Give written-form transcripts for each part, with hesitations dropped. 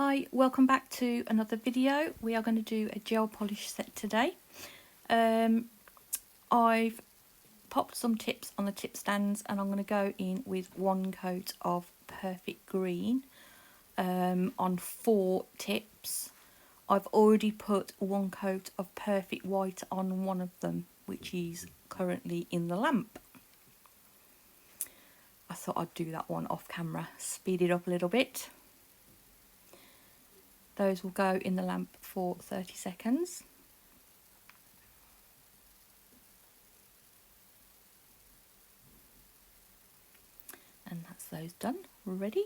Hi, welcome back to another video. We are going to do a gel polish set today. I've popped some tips on the tip stands and I'm going to go in with one coat of Perfect Green on 4 tips. I've already put one coat of Perfect White on one of them, which is currently in the lamp. I thought I'd do that one off camera, speed it up a little bit. Those will go in the lamp for 30 seconds. And that's those done. Ready?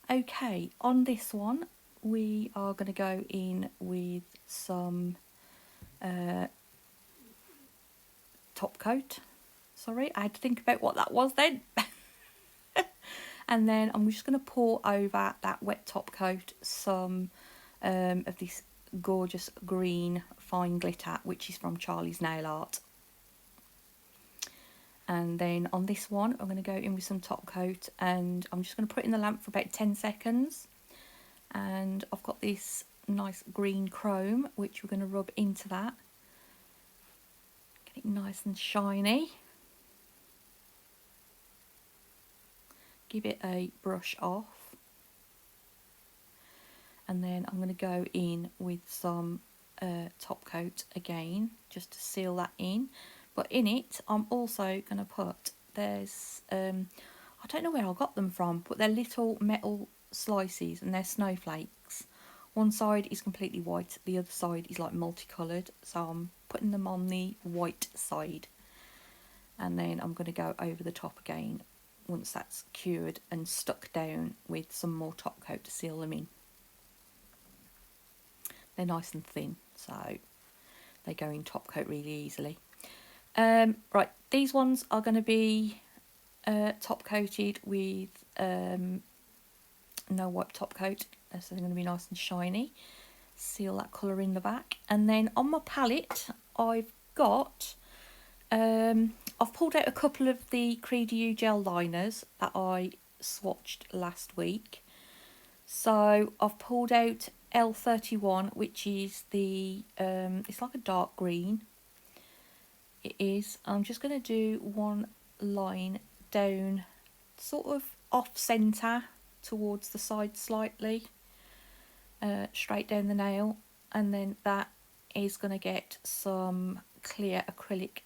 Okay, on this one we are going to go in with some top coat. Sorry, I had to think about what that was then. And then I'm just going to pour over that wet top coat some of this gorgeous green fine glitter, which is from Charlie's Nail Art. And then on this one I'm going to go in with some top coat and I'm just going to put it in the lamp for about 10 seconds. And I've got this nice green chrome which we're going to rub into that. Get it nice and shiny. Give it a brush off. And then I'm going to go in with some top coat again just to seal that in. But in it I'm also going to put, there's I don't know where I got them from, but they're little metal slices and they're snowflakes. One side is completely white, the other side is like multicoloured, so I'm putting them on the white side. And then I'm going to go over the top again once that's cured and stuck down with some more top coat to seal them in. They're nice and thin, so they go in top coat really easily. Right, these ones are going to be top coated with no wipe top coat, so they're going to be nice and shiny. Seal that colour in the back. And then on my palette I've got I've pulled out a couple of the Kredioo gel liners that I swatched last week. So I've pulled out L31, which is the it's like a dark green. It is. I'm just going to do one line down sort of off centre towards the side slightly, straight down the nail, and then that is going to get some clear acrylic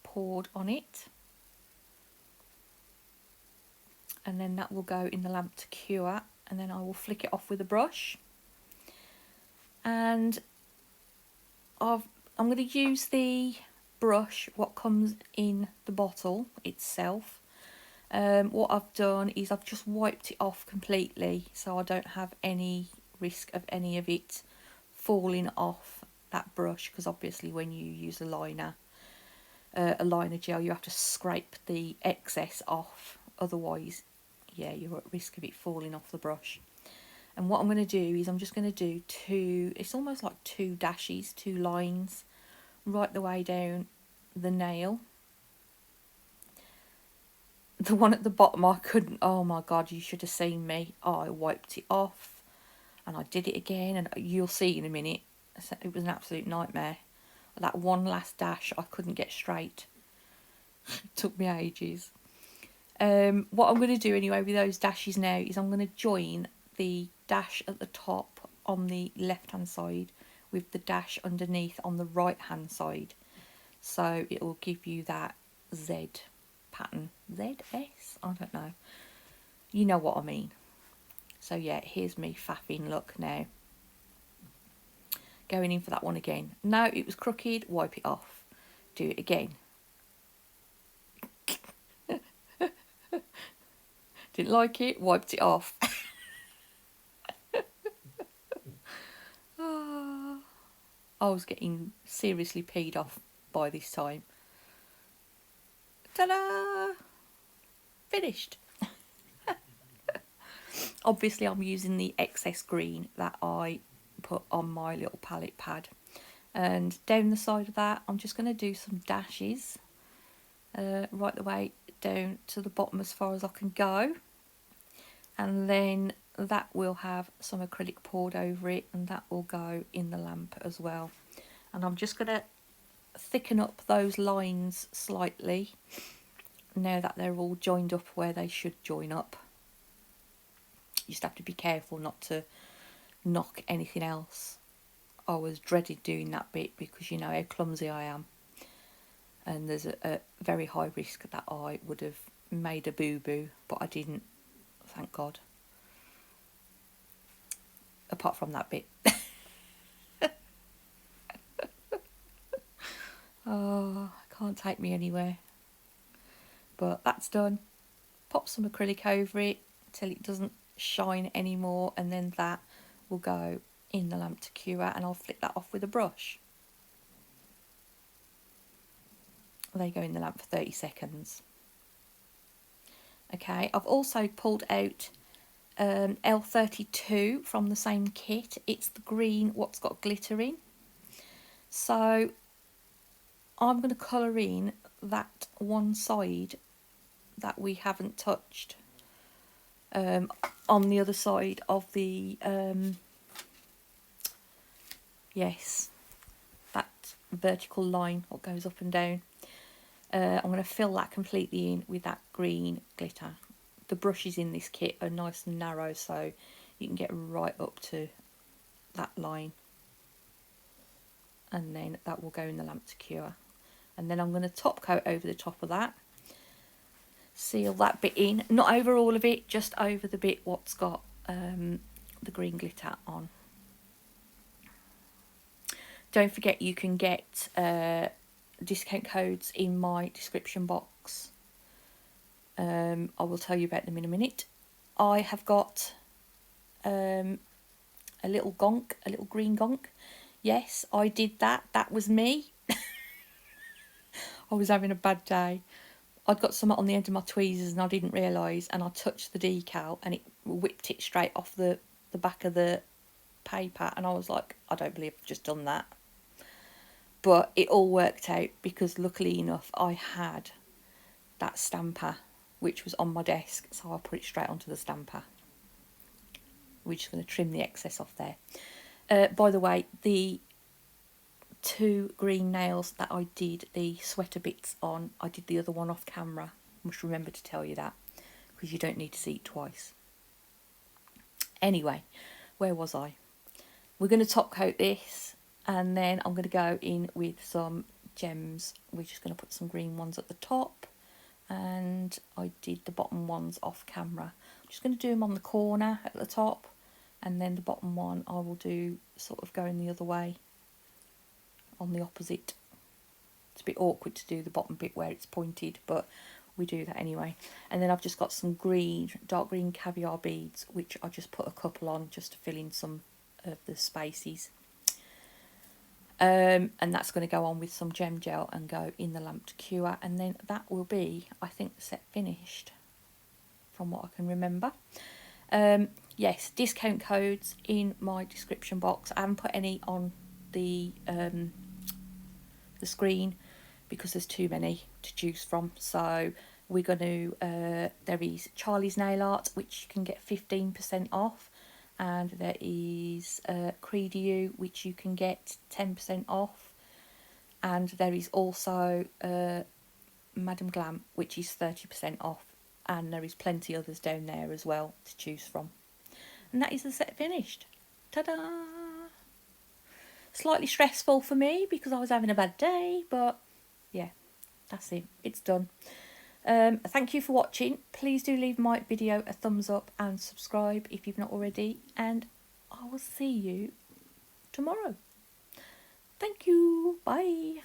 poured on it, and then that will go in the lamp to cure, and then I will flick it off with a brush. And I'm going to use the brush what comes in the bottle itself. What I've done is I've just wiped it off completely, so I don't have any risk of any of it falling off that brush, because obviously when you use a liner gel you have to scrape the excess off, otherwise yeah, you're at risk of it falling off the brush. And what I'm going to do is I'm just going to do two, it's almost like 2 dashes, 2 lines right the way down the nail. The one at the bottom I couldn't, oh my god, you should have seen me. I wiped it off and I did it again, and you'll see in a minute, it was an absolute nightmare. That one last dash I couldn't get straight. It took me ages. What I'm going to do anyway with those dashes now is I'm going to join the dash at the top on the left hand side with the dash underneath on the right hand side, so it will give you that Z pattern. ZS? I don't know. You know what I mean. So yeah, here's me faffing look now. Going in for that one again. No, it was crooked, wipe it off. Do it again. Didn't like it, wiped it off. Oh, I was getting seriously peed off by this time. Ta-da! Finished. Obviously I'm using the excess green that I put on my little palette pad, and down the side of that I'm just going to do some dashes right the way down to the bottom as far as I can go, and then that will have some acrylic poured over it, and that will go in the lamp as well. And I'm just going to thicken up those lines slightly now that they're all joined up where they should join up. You just have to be careful not to knock anything else. I was dreaded doing that bit because you know how clumsy I am, and there's a very high risk that I would have made a boo-boo, but I didn't, thank God, apart from that bit. Oh, can't take me anywhere. But that's done. Pop some acrylic over it till it doesn't shine anymore, and then that will go in the lamp to cure, and I'll flick that off with a brush. They go in the lamp for 30 seconds. Okay, I've also pulled out L32 from the same kit. It's the green what's got glitter in. So I'm going to colour in that one side that we haven't touched on the other side of the yes, that vertical line what goes up and down. I'm going to fill that completely in with that green glitter. The brushes in this kit are nice and narrow, so you can get right up to that line, and then that will go in the lamp to cure. And then I'm going to top coat over the top of that, seal that bit in, not over all of it, just over the bit what's got the green glitter on. Don't forget you can get discount codes in my description box. I will tell you about them in a minute. I have got a little Gonk, a little green Gonk. Yes, I did that. That was me. I was having a bad day. I'd got some on the end of my tweezers and I didn't realise, and I touched the decal and it whipped it straight off the back of the paper, and I was like, I don't believe I've just done that. But it all worked out because luckily enough I had that stamper which was on my desk, so I put it straight onto the stamper. We're just going to trim the excess off there. By the way, the 2 green nails that I did the sweater bits on, I did the other one off camera. I must remember to tell you that because you don't need to see it twice. Anyway, where was I? We're going to top coat this, and then I'm going to go in with some gems. We're just going to put some green ones at the top, and I did the bottom ones off camera. I'm just going to do them on the corner at the top, and then the bottom one I will do sort of going the other way on the opposite. It's a bit awkward to do the bottom bit where it's pointed, but we do that anyway. And then I've just got some green, dark green caviar beads, which I just put a couple on just to fill in some of the spaces. And that's going to go on with some gem gel and go in the lamp to cure, and then that will be, I think, the set finished from what I can remember. Yes, discount codes in my description box. I haven't put any on the screen because there's too many to choose from. So we're going to there is Charlie's Nail Art, which you can get 15% off, and there is Kredioo, which you can get 10% off, and there is also Madam Glam, which is 30% off, and there is plenty others down there as well to choose from. And that is the set finished. Ta-da! Slightly stressful for me because I was having a bad day, but yeah, that's it. It's done. Thank you for watching. Please do leave my video a thumbs up and subscribe if you've not already, and I will see you tomorrow. Thank you. Bye.